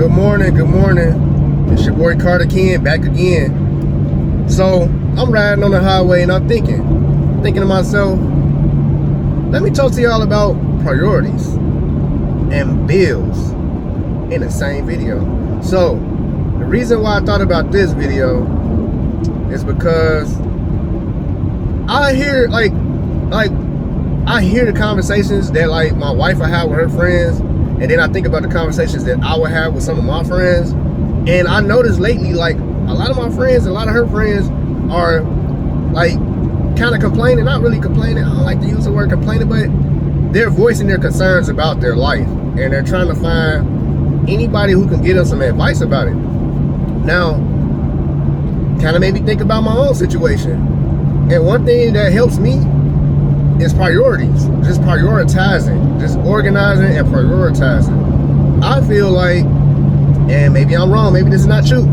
Good morning. It's your boy Carter Ken back again. So I'm riding on the highway and I'm thinking to myself, let me talk to y'all about priorities and bills in the same video. So the reason why I thought about this video is because I hear I hear the conversations that like my wife will have with her friends, and then I think about the conversations that I would have with some of my friends. And I noticed lately, like, a lot of my friends, a lot of her friends are like kind of complaining, not really complaining, I don't like to use the word complaining, but they're voicing their concerns about their life, and they're trying to find anybody who can give them some advice about it. Now, kind of made me think about my own situation. And one thing that helps me is priorities, just prioritizing, just organizing and prioritizing. I feel like, and maybe I'm wrong, maybe this is not true,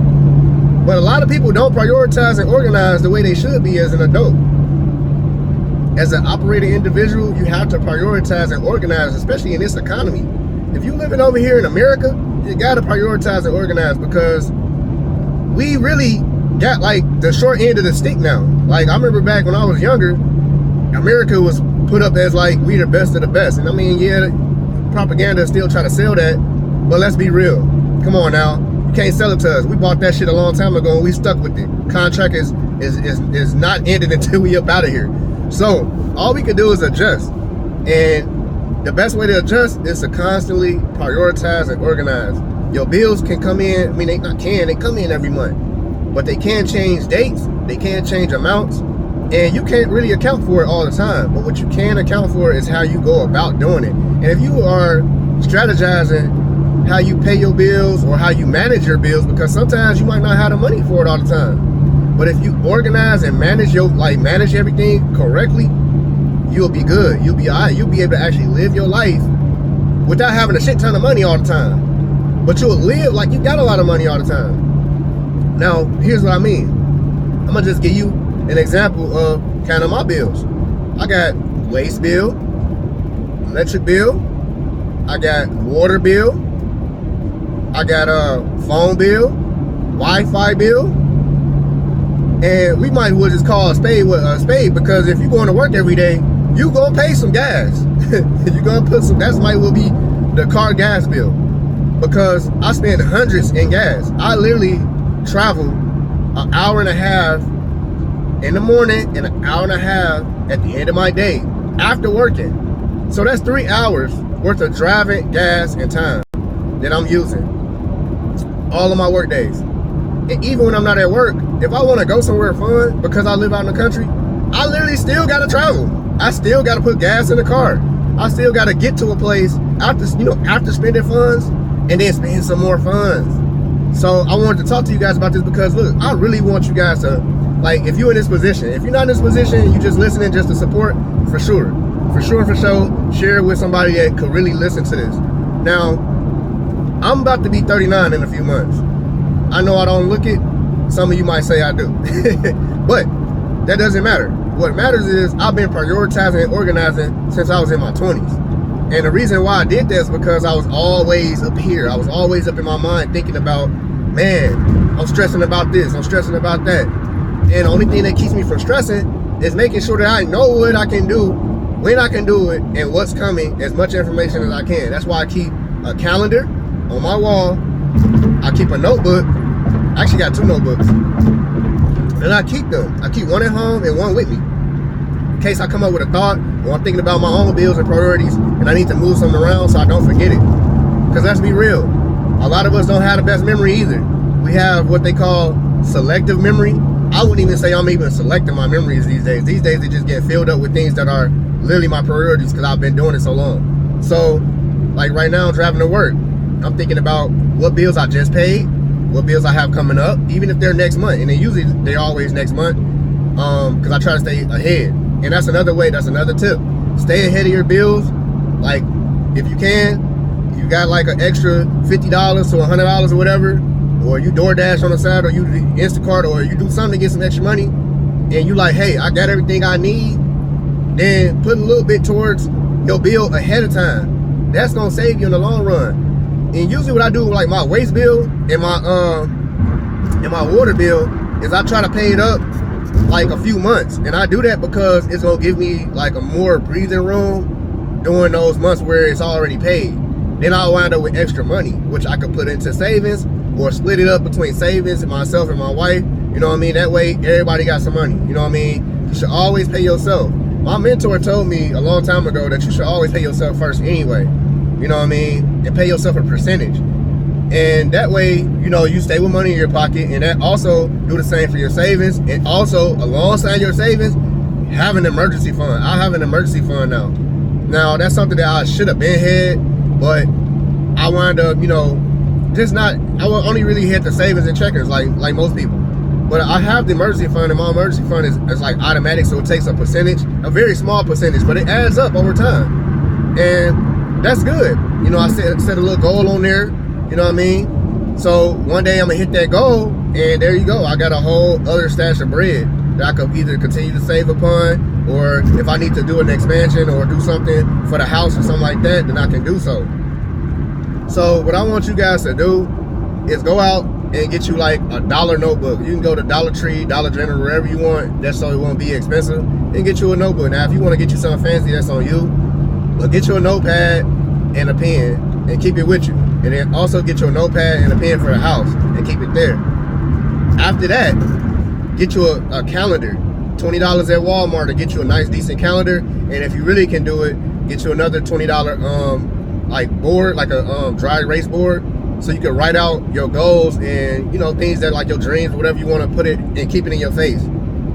but a lot of people don't prioritize and organize the way they should be as an adult. As an operating individual, you have to prioritize and organize, especially in this economy. If you're living over here in America, you gotta prioritize and organize, because we really got like the short end of the stick now. Like, I remember back when I was younger, America was put up as like we the best of the best. And I mean, yeah, propaganda still try to sell that, but let's be real. Come on now, you can't sell it to us. We bought that shit a long time ago and we stuck with it. Contract is not ended until we up out of here. So all we can do is adjust. And the best way to adjust is to constantly prioritize and organize. Your bills can come in, I mean, they come in every month, but they can change dates, they can change amounts, and you can't really account for it all the time. But what you can account for is how you go about doing it. And if you are strategizing how you pay your bills or how you manage your bills, because sometimes you might not have the money for it all the time, but if you organize and manage everything correctly, you'll be good. You'll be all right. You'll be able to actually live your life without having a shit ton of money all the time. But you'll live like you got a lot of money all the time. Now, here's what I mean. I'm gonna just give you an example of kind of my bills. I got waste bill, electric bill, I got water bill, I got a phone bill, Wi-Fi bill, and we might as well just call a spade because if you're going to work every day, you gonna pay some gas. You're gonna put some, that might well be the car gas bill, because I spend hundreds in gas. I literally travel an hour and a half in the morning and an hour and a half at the end of my day after working. So that's 3 hours worth of driving, gas, and time that I'm using all of my work days. And even when I'm not at work, if I want to go somewhere fun because I live out in the country, I literally still got to travel. I still got to put gas in the car. I still got to get to a place after spending funds and then spend some more funds. So I wanted to talk to you guys about this because, look, I really want you guys to, like, if you're in this position, if you're not in this position, you just listening just to support, for sure, share it with somebody that could really listen to this. Now, I'm about to be 39 in a few months. I know I don't look it. Some of you might say I do. But that doesn't matter. What matters is I've been prioritizing and organizing since I was in my 20s. And the reason why I did that is because I was always up here. I was always up in my mind thinking about, man, I'm stressing about this, I'm stressing about that. And the only thing that keeps me from stressing is making sure that I know what I can do, when I can do it, and what's coming, as much information as I can. That's why I keep a calendar on my wall. I keep a notebook. I actually got 2 notebooks. And I keep them. I keep one at home and one with me, in case I come up with a thought or I'm thinking about my own bills and priorities and I need to move something around so I don't forget it. Because let's be real, a lot of us don't have the best memory either. We have what they call selective memory. I wouldn't even say I'm even selecting my memories these days. These days they just get filled up with things that are literally my priorities because I've been doing it so long. So, like right now I'm driving to work. I'm thinking about what bills I just paid, what bills I have coming up, even if they're next month. And usually they're always next month, because I try to stay ahead. And that's another way, that's another tip. Stay ahead of your bills. Like, if you can, you got like an extra $50 to $100 or whatever, or you DoorDash on the side, or you Instacart, or you do something to get some extra money, and you like, hey, I got everything I need, then put a little bit towards your bill ahead of time. That's gonna save you in the long run. And usually what I do with like my waste bill and my water bill is I try to pay it up like a few months. And I do that because it's gonna give me like a more breathing room during those months where it's already paid. Then I'll wind up with extra money, which I could put into savings or split it up between savings and myself and my wife. You know what I mean? That way everybody got some money. You know what I mean? You should always pay yourself. My mentor told me a long time ago that you should always pay yourself first anyway. You know what I mean? And pay yourself a percentage. And that way, you know, you stay with money in your pocket, and that also do the same for your savings. And also, alongside your savings, have an emergency fund. I have an emergency fund now. Now, that's something that I should have been had, but I wound up, you know, I only really hit the savings and checkers like most people. But I have the emergency fund, and my emergency fund is like automatic, so it takes a percentage, a very small percentage, but it adds up over time. And that's good. You know, I set a little goal on there, you know what I mean? So one day I'm gonna hit that goal, and there you go. I got a whole other stash of bread that I could either continue to save upon, or if I need to do an expansion or do something for the house or something like that, then I can do so. So what I want you guys to do is go out and get you like a $1 notebook. You can go to Dollar Tree, Dollar General, wherever you want. That's so it won't be expensive. And get you a notebook. Now, if you want to get you something fancy, that's on you. But get you a notepad and a pen and keep it with you. And then also get you a notepad and a pen for the house and keep it there. After that, get you a calendar. $20 at Walmart to get you a nice, decent calendar. And if you really can do it, get you another $20 like board, like a dry erase board. So you can write out your goals and, you know, things that like your dreams, whatever you want to put it and keep it in your face.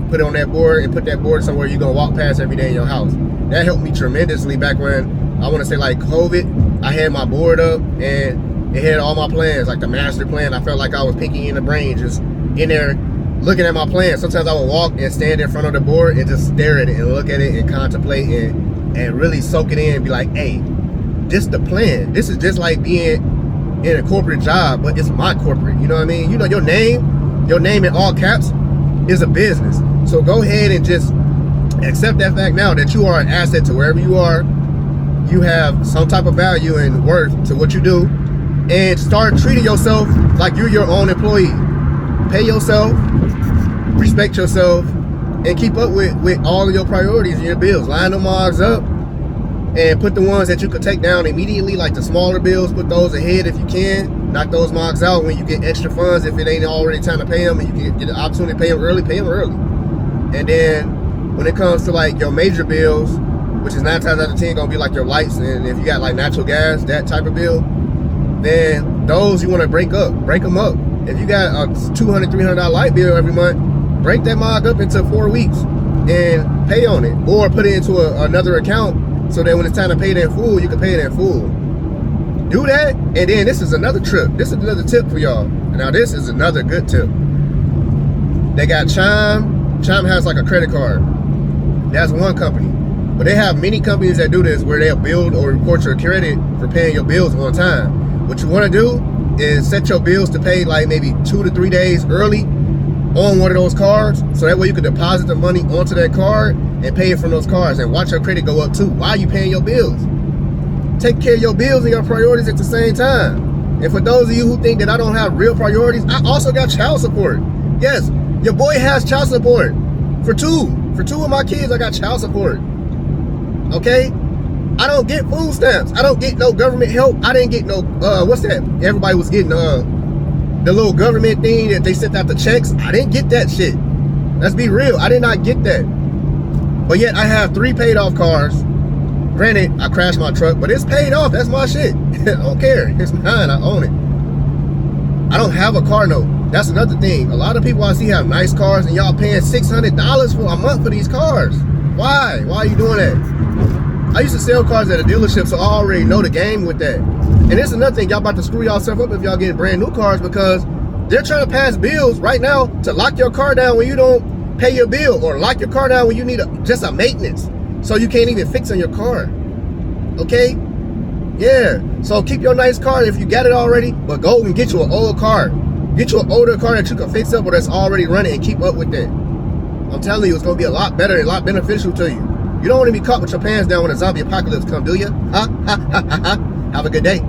Put it on that board and put that board somewhere you're going to walk past every day in your house. That helped me tremendously back when, I want to say like COVID. I had my board up and it had all my plans, like the master plan. I felt like I was Pinky in the Brain, just in there looking at my plan. Sometimes I would walk and stand in front of the board and just stare at it and look at it and contemplate and really soak it in and be like, hey, this the plan. This is just like being in a corporate job, but it's my corporate. You know what I mean? You know, your name in all caps is a business. So go ahead and just accept that fact now that you are an asset to wherever you are. You have some type of value and worth to what you do, and start treating yourself like you're your own employee. Pay yourself, respect yourself, and keep up with all of your priorities and your bills. Line them odds up and put the ones that you could take down immediately, like the smaller bills, put those ahead if you can. Knock those marks out when you get extra funds. If it ain't already time to pay them and you can get the opportunity to pay them early, pay them early. And then when it comes to like your major bills, which is 9 times out of 10 gonna be like your lights, and if you got like natural gas, that type of bill, then those you want to break them up. If you got a $200, $300 light bill every month, break that mark up into 4 weeks and pay on it, or put it into another account so that when it's time to pay it in full, you can pay it in full. Do that, and then this is another trip. This is another tip for y'all. Now this is another good tip. They got Chime. Chime has like a credit card. That's one company. But they have many companies that do this where they'll build or report your credit for paying your bills on time. What you want to do is set your bills to pay like maybe 2 to 3 days early on one of those cards, so that way you can deposit the money onto that card and pay it from those cards and watch your credit go up too while you paying your bills. Take care of your bills and your priorities at the same time. And for those of you who think that I don't have real priorities, I also got child support. Yes, your boy has child support. For two of my kids, I got child support. Okay? I don't get food stamps. I don't get no government help. I didn't get no, what's that? Everybody was getting the little government thing that they sent out the checks. I didn't get that shit. Let's be real. I did not get that. But yet I have 3 paid off cars. Granted, I crashed my truck, but it's paid off. That's my shit. I don't care. It's mine. I own it. I don't have a car note. That's another thing. A lot of people I see have nice cars, and y'all paying $600 for a month for these cars. Why? Why are you doing that? I used to sell cars at a dealership, so I already know the game with that. And it's another thing, y'all about to screw yourself up if y'all get brand new cars, because they're trying to pass bills right now to lock your car down when you don't pay your bill, or lock your car down when you need just a maintenance, so you can't even fix on your car. Okay? Yeah. So keep your nice car if you got it already, but go and get you an old car. Get you an older car that you can fix up or that's already running and keep up with that. I'm telling you, it's going to be a lot better and a lot beneficial to you. You don't want to be caught with your pants down when a zombie apocalypse come, do you? Huh? Have a good day.